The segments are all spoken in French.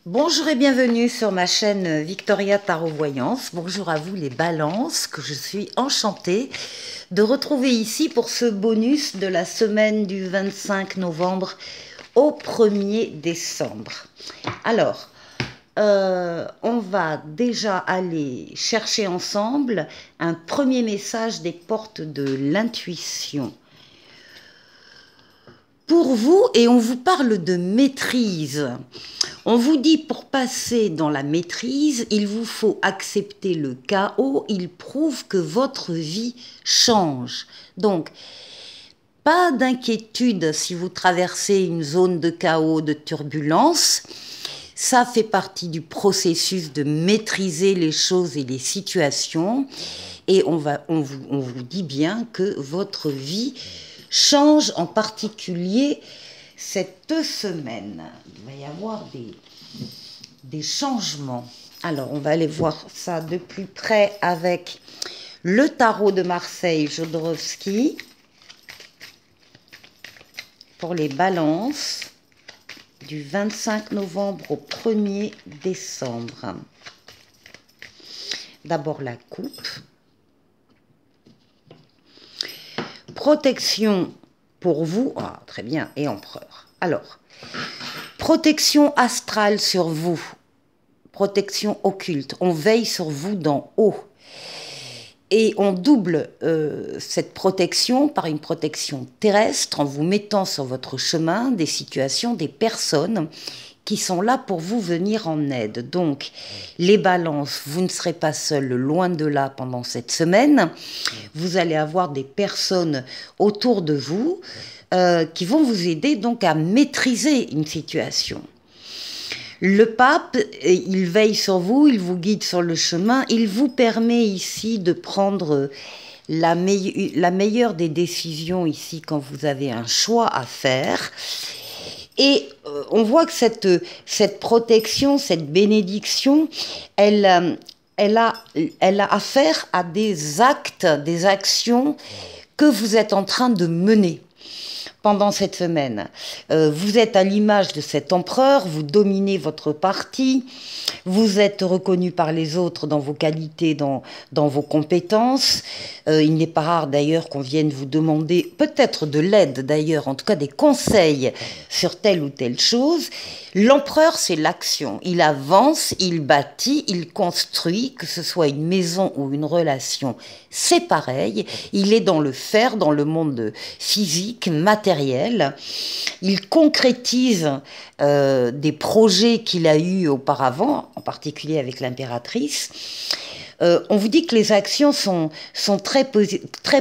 Bonjour et bienvenue sur ma chaîne Victoria Tarot Voyance. Bonjour à vous les balances, que je suis enchantée de retrouver ici pour ce bonus de la semaine du 25 novembre au 1er décembre. Alors, on va déjà aller chercher ensemble un premier message des portes de l'intuition. Pour vous, et on vous parle de maîtrise. On vous dit pour passer dans la maîtrise, il vous faut accepter le chaos. Il prouve que votre vie change. Donc, pas d'inquiétude si vous traversez une zone de chaos, de turbulence. Ça fait partie du processus de maîtriser les choses et les situations. Et on vous dit bien que votre vie change, en particulier cette semaine. Il va y avoir des changements. Alors, on va aller voir ça de plus près avec le tarot de Marseille, Jodorowsky, pour les balances du 25 novembre au 1er décembre. D'abord la coupe. Protection pour vous, ah, très bien, et empereur. Alors, protection astrale sur vous, protection occulte, on veille sur vous d'en haut. Et on double cette protection par une protection terrestre en vous mettant sur votre chemin des situations, des personnes qui sont là pour vous venir en aide. Donc, les balances, vous ne serez pas seuls, loin de là, pendant cette semaine. Vous allez avoir des personnes autour de vous qui vont vous aider donc à maîtriser une situation. Le pape, il veille sur vous, il vous guide sur le chemin, il vous permet ici de prendre la meilleure des décisions ici quand vous avez un choix à faire. Et on voit que cette protection, cette bénédiction, elle a affaire à des actes, des actions que vous êtes en train de mener pendant cette semaine. Vous êtes à l'image de cet empereur, vous dominez votre parti, vous êtes reconnu par les autres dans vos qualités, dans vos compétences. Il n'est pas rare d'ailleurs qu'on vienne vous demander peut-être de l'aide d'ailleurs, en tout cas des conseils sur telle ou telle chose. L'empereur, c'est l'action. Il avance, il bâtit, il construit, que ce soit une maison ou une relation, c'est pareil. Il est dans le faire, dans le monde physique, matériel. Il concrétise des projets qu'il a eus auparavant, en particulier avec l'impératrice. On vous dit que les actions sont très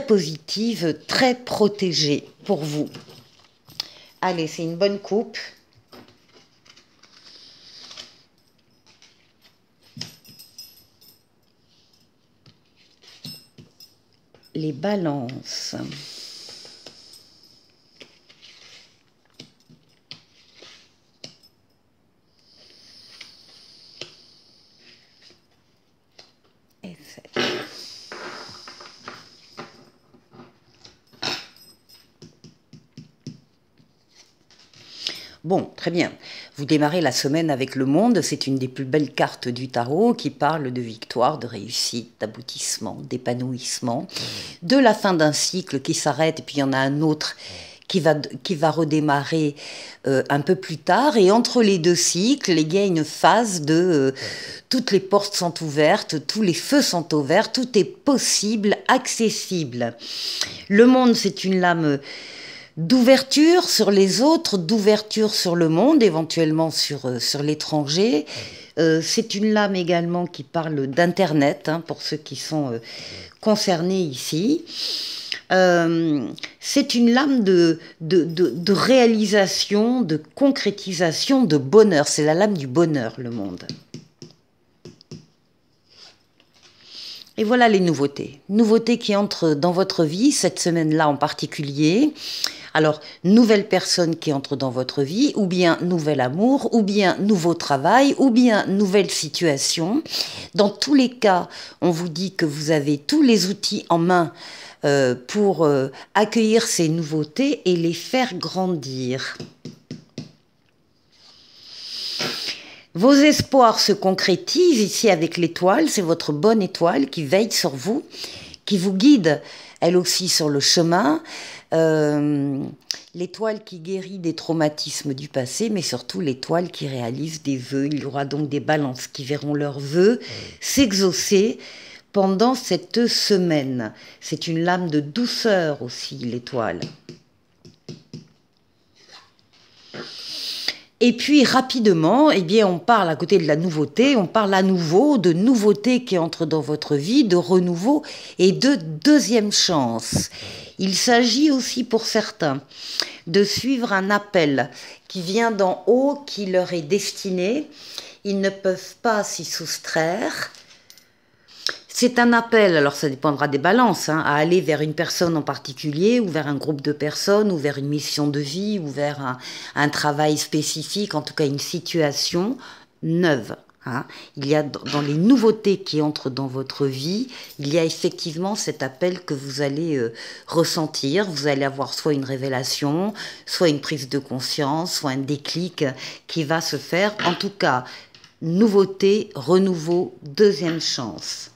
positives, très protégées pour vous. Allez, c'est une bonne coupe. Les balances. Et c'est... Bon, très bien. Vous démarrez la semaine avec le monde. C'est une des plus belles cartes du tarot qui parle de victoire, de réussite, d'aboutissement, d'épanouissement, de la fin d'un cycle qui s'arrête et puis il y en a un autre qui va redémarrer un peu plus tard. Et entre les deux cycles, il y a une phase de toutes les portes sont ouvertes, tous les feux sont ouverts, tout est possible, accessible. Le monde, c'est une lame d'ouverture sur les autres, d'ouverture sur le monde, éventuellement sur l'étranger. C'est une lame également qui parle d'Internet, hein, pour ceux qui sont concernés ici. C'est une lame de réalisation, de concrétisation, de bonheur. C'est la lame du bonheur, le monde. Et voilà les nouveautés. Nouveautés qui entrent dans votre vie, cette semaine-là en particulier. Alors, nouvelle personne qui entre dans votre vie, ou bien nouvel amour, ou bien nouveau travail, ou bien nouvelle situation. Dans tous les cas, on vous dit que vous avez tous les outils en main pour accueillir ces nouveautés et les faire grandir. Vos espoirs se concrétisent ici avec l'étoile, c'est votre bonne étoile qui veille sur vous, qui vous guide, elle aussi, sur le chemin. L'étoile qui guérit des traumatismes du passé, mais surtout l'étoile qui réalise des vœux. Il y aura donc des balances qui verront leurs vœux s'exaucer pendant cette semaine. C'est une lame de douceur aussi, l'étoile. Et puis rapidement, eh bien, on parle à côté de la nouveauté, on parle à nouveau de nouveautés qui entrent dans votre vie, de renouveau et de deuxième chance. Il s'agit aussi pour certains de suivre un appel qui vient d'en haut, qui leur est destiné. Ils ne peuvent pas s'y soustraire. C'est un appel, alors ça dépendra des balances, à aller vers une personne en particulier, ou vers un groupe de personnes, ou vers une mission de vie, ou vers un travail spécifique, en tout cas une situation neuve. Il y a dans les nouveautés qui entrent dans votre vie, il y a effectivement cet appel que vous allez ressentir. Vous allez avoir soit une révélation, soit une prise de conscience, soit un déclic qui va se faire. En tout cas, nouveauté, renouveau, deuxième chance.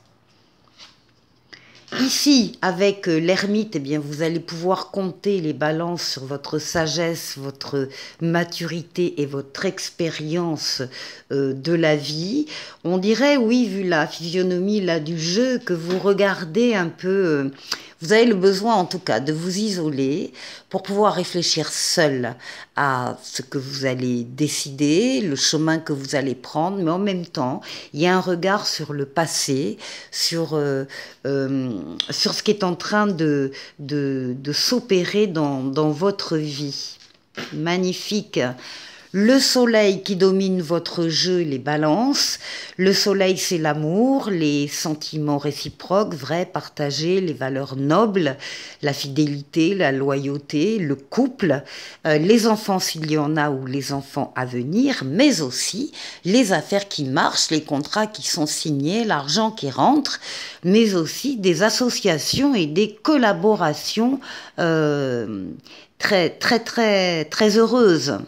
Ici, avec l'ermite, eh bien, vous allez pouvoir compter les balances sur votre sagesse, votre maturité et votre expérience de la vie. On dirait, oui, vu la physionomie là, du jeu, que vous regardez un peu... vous avez le besoin, en tout cas, de vous isoler pour pouvoir réfléchir seul à ce que vous allez décider, le chemin que vous allez prendre, mais en même temps, il y a un regard sur le passé, sur ce qui est en train de s'opérer dans votre vie. Magnifique. Le soleil qui domine votre jeu, les balances. Le soleil, c'est l'amour, les sentiments réciproques, vrais, partagés, les valeurs nobles, la fidélité, la loyauté, le couple, les enfants s'il y en a ou les enfants à venir, mais aussi les affaires qui marchent, les contrats qui sont signés, l'argent qui rentre, mais aussi des associations et des collaborations très heureuses.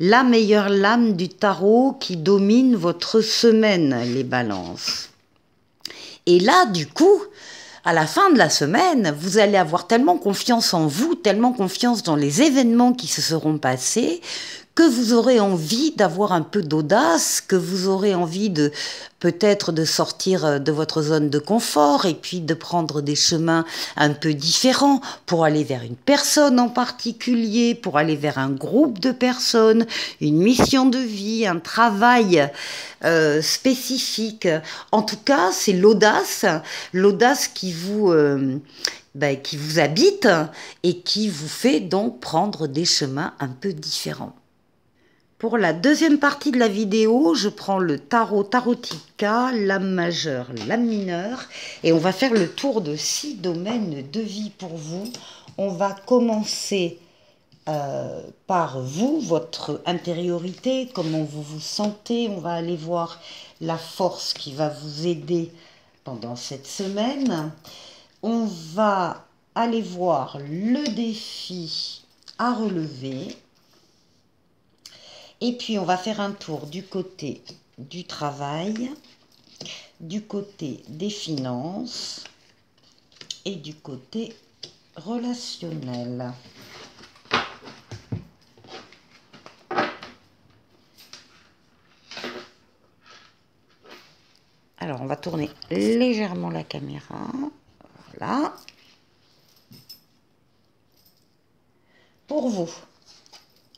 La meilleure lame du tarot qui domine votre semaine, les balances. Et là, du coup, à la fin de la semaine, vous allez avoir tellement confiance en vous, tellement confiance dans les événements qui se seront passés, que vous aurez envie d'avoir un peu d'audace, que vous aurez envie de peut-être de sortir de votre zone de confort et puis de prendre des chemins un peu différents pour aller vers une personne en particulier, pour aller vers un groupe de personnes, une mission de vie, un travail spécifique. En tout cas, c'est l'audace qui vous habite et qui vous fait donc prendre des chemins un peu différents. Pour la deuxième partie de la vidéo, je prends le tarot Tarotica, lame majeure, lame mineure, et on va faire le tour de 6 domaines de vie pour vous. On va commencer par vous, votre intériorité, comment vous vous sentez. On va aller voir la force qui va vous aider pendant cette semaine. On va aller voir le défi à relever. Et puis, on va faire un tour du côté du travail, du côté des finances et du côté relationnel. Alors, on va tourner légèrement la caméra. Voilà. Pour vous.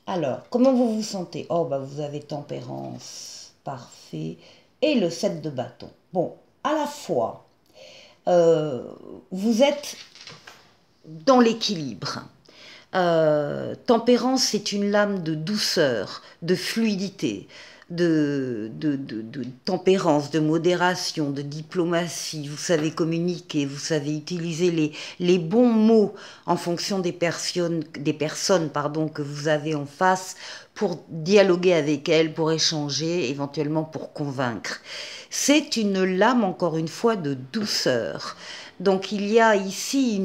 Alors, comment vous vous sentez? Oh, bah vous avez tempérance, parfait. Et le 7 de bâton. Bon, à la fois, vous êtes dans l'équilibre. Tempérance, c'est une lame de douceur, de fluidité, de tempérance, de modération, de diplomatie. Vous savez communiquer, vous savez utiliser les bons mots en fonction des personnes que vous avez en face pour dialoguer avec elles, pour échanger, éventuellement pour convaincre. C'est une lame, encore une fois, de douceur. Donc il y a ici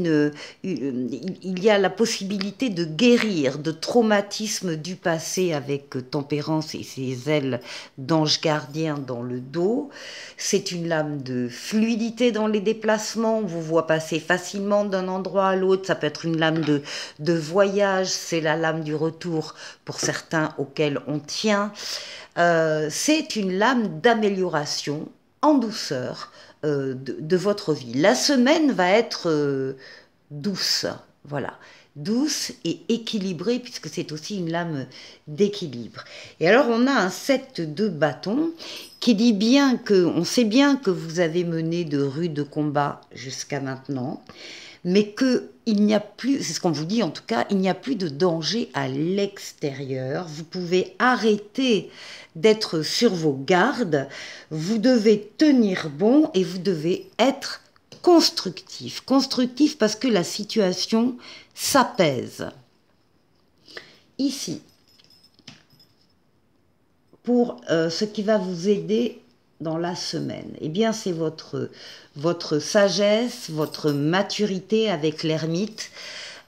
il y a la possibilité de guérir de traumatismes du passé avec Tempérance et ses ailes d'ange gardien dans le dos. C'est une lame de fluidité dans les déplacements, on vous voit passer facilement d'un endroit à l'autre. Ça peut être une lame de voyage, c'est la lame du retour pour certains auxquels on tient. C'est une lame d'amélioration en douceur de votre vie. La semaine va être douce, voilà, douce et équilibrée, puisque c'est aussi une lame d'équilibre. Et alors on a un 7 de bâton qui dit bien que, on sait bien que vous avez mené de rudes combats jusqu'à maintenant, mais qu'il n'y a plus, c'est ce qu'on vous dit en tout cas, il n'y a plus de danger à l'extérieur. Vous pouvez arrêter d'être sur vos gardes, vous devez tenir bon et vous devez être constructif. Constructif parce que la situation s'apaise. Ici, pour ce qui va vous aider dans la semaine, eh bien c'est votre sagesse, votre maturité avec l'ermite,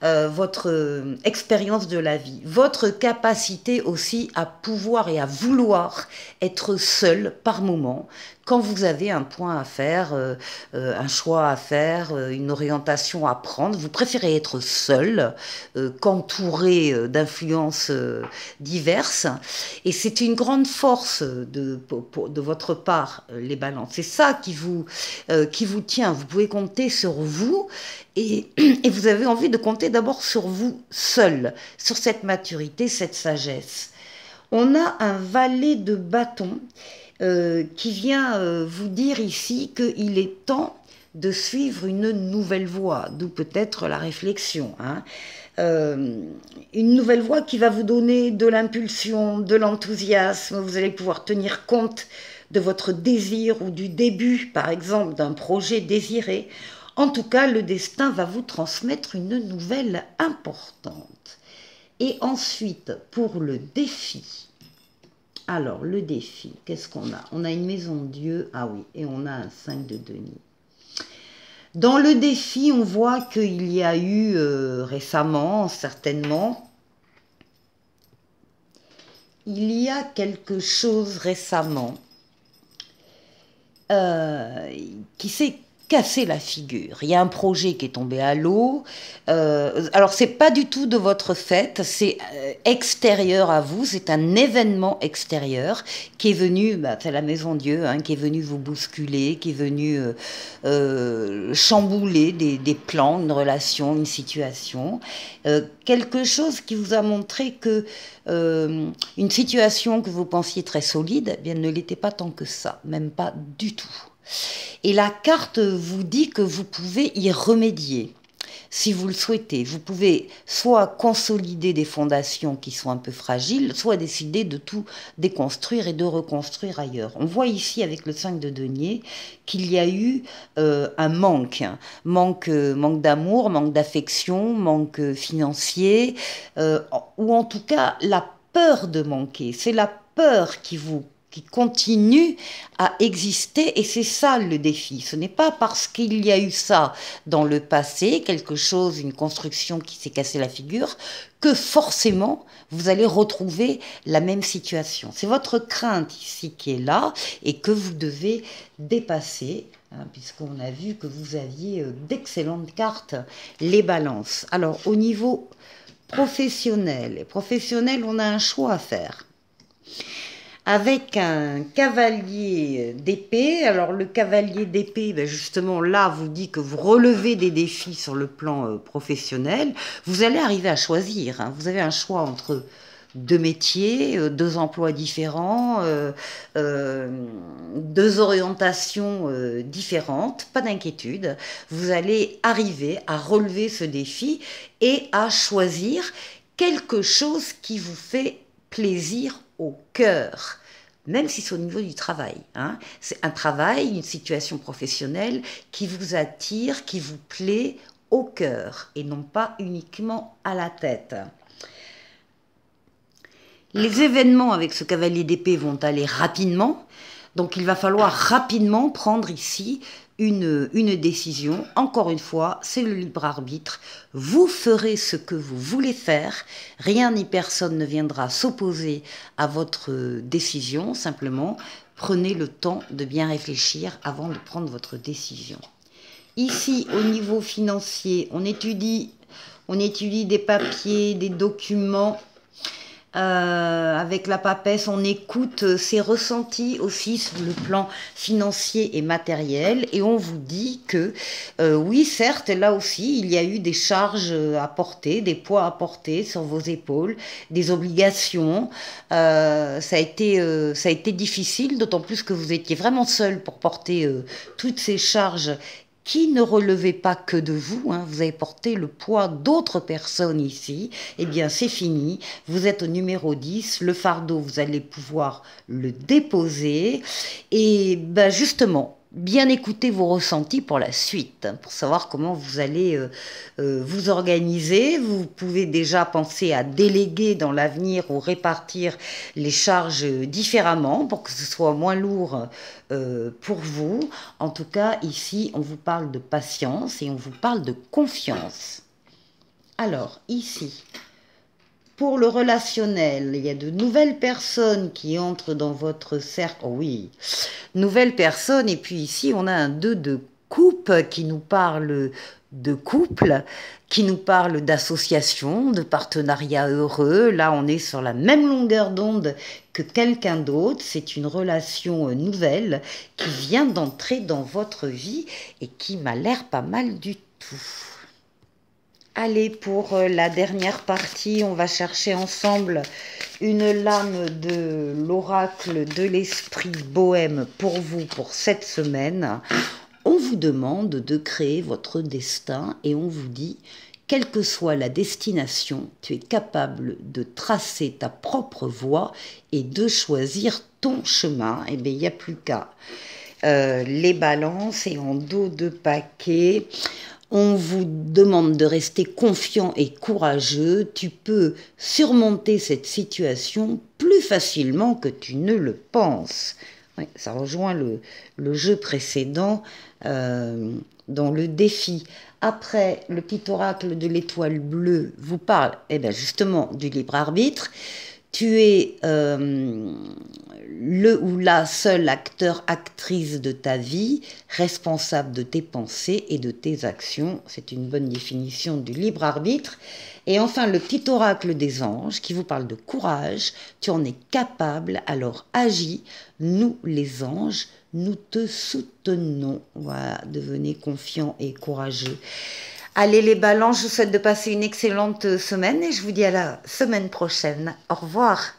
votre expérience de la vie, votre capacité aussi à pouvoir et à vouloir être seul par moment quand vous avez un point à faire, un choix à faire, une orientation à prendre. Vous préférez être seul qu'entouré d'influences diverses. Et c'est une grande force de votre part, les balances. C'est ça qui vous tient. Vous pouvez compter sur vous et vous avez envie de compter d'abord sur vous seul, sur cette maturité, cette sagesse. On a un valet de bâton qui vient vous dire ici qu'il est temps de suivre une nouvelle voie, d'où peut-être la réflexion. Une nouvelle voie qui va vous donner de l'impulsion, de l'enthousiasme, vous allez pouvoir tenir compte de votre désir ou du début, par exemple, d'un projet désiré. En tout cas, le destin va vous transmettre une nouvelle importante. Et ensuite, pour le défi, alors le défi, qu'est-ce qu'on a? On a une maison de Dieu, ah oui, et on a un 5 de denier. Dans le défi, on voit qu'il y a eu récemment, certainement, il y a quelque chose récemment qui s'est cassé la figure. Il y a un projet qui est tombé à l'eau. Alors, c'est pas du tout de votre fait, c'est extérieur à vous, c'est un événement extérieur qui est venu, c'est la Maison Dieu, qui est venu vous bousculer, qui est venu chambouler des plans, une relation, une situation. Quelque chose qui vous a montré que une situation que vous pensiez très solide, eh bien, ne l'était pas tant que ça, même pas du tout. Et la carte vous dit que vous pouvez y remédier, si vous le souhaitez. Vous pouvez soit consolider des fondations qui sont un peu fragiles, soit décider de tout déconstruire et de reconstruire ailleurs. On voit ici avec le 5 de denier qu'il y a eu un manque d'amour, manque d'affection, manque financier, ou en tout cas la peur de manquer. C'est la peur qui continue à exister et c'est ça le défi. Ce n'est pas parce qu'il y a eu ça dans le passé, quelque chose, une construction qui s'est cassé la figure, que forcément vous allez retrouver la même situation. C'est votre crainte ici qui est là et que vous devez dépasser, puisqu'on a vu que vous aviez d'excellentes cartes, les balances. Alors au niveau professionnel, on a un choix à faire. Avec un cavalier d'épée. Alors le cavalier d'épée, justement là, vous dit que vous relevez des défis sur le plan professionnel. Vous allez arriver à choisir. Vous avez un choix entre deux métiers, deux emplois différents, deux orientations différentes. Pas d'inquiétude. Vous allez arriver à relever ce défi et à choisir quelque chose qui vous fait plaisir au cœur, même si c'est au niveau du travail. C'est un travail, une situation professionnelle qui vous attire, qui vous plaît au cœur et non pas uniquement à la tête. Les événements avec ce cavalier d'épée vont aller rapidement, donc il va falloir rapidement prendre ici une décision. Encore une fois, c'est le libre arbitre. Vous ferez ce que vous voulez faire. Rien ni personne ne viendra s'opposer à votre décision. Simplement, prenez le temps de bien réfléchir avant de prendre votre décision. Ici, au niveau financier, on étudie des papiers, des documents. Avec la papesse, on écoute ses ressentis aussi sur le plan financier et matériel, et on vous dit que oui, certes, là aussi, il y a eu des charges à porter, des poids à porter sur vos épaules, des obligations. Ça a été difficile, d'autant plus que vous étiez vraiment seul pour porter toutes ces charges qui ne relevait pas que de vous, hein, vous avez porté le poids d'autres personnes ici, eh bien c'est fini, vous êtes au numéro 10, le fardeau, vous allez pouvoir le déposer, et ben justement, bien écouter vos ressentis pour la suite, hein, pour savoir comment vous allez vous organiser. Vous pouvez déjà penser à déléguer dans l'avenir ou répartir les charges différemment pour que ce soit moins lourd pour vous. En tout cas, ici, on vous parle de patience et on vous parle de confiance. Alors, ici, pour le relationnel, il y a de nouvelles personnes qui entrent dans votre cercle. Oh oui, nouvelles personnes. Et puis ici, on a un 2 de coupe qui nous parle de couple, qui nous parle d'association, de partenariat heureux. Là, on est sur la même longueur d'onde que quelqu'un d'autre. C'est une relation nouvelle qui vient d'entrer dans votre vie et qui m'a l'air pas mal du tout. Allez, pour la dernière partie, on va chercher ensemble une lame de l'oracle de l'esprit bohème pour vous, pour cette semaine. On vous demande de créer votre destin et on vous dit, quelle que soit la destination, tu es capable de tracer ta propre voie et de choisir ton chemin. Eh bien, il n'y a plus qu'à les balances et en dos de paquet. On vous demande de rester confiant et courageux. Tu peux surmonter cette situation plus facilement que tu ne le penses. Oui, ça rejoint le jeu précédent dans le défi. Après, le petit oracle de l'étoile bleue vous parle justement du libre arbitre. Tu es le ou la seule acteur, actrice de ta vie, responsable de tes pensées et de tes actions. C'est une bonne définition du libre arbitre. Et enfin, le petit oracle des anges qui vous parle de courage. Tu en es capable, alors agis. Nous, les anges, nous te soutenons. Voilà, devenez confiants et courageux. Allez les balances, je vous souhaite de passer une excellente semaine et je vous dis à la semaine prochaine. Au revoir.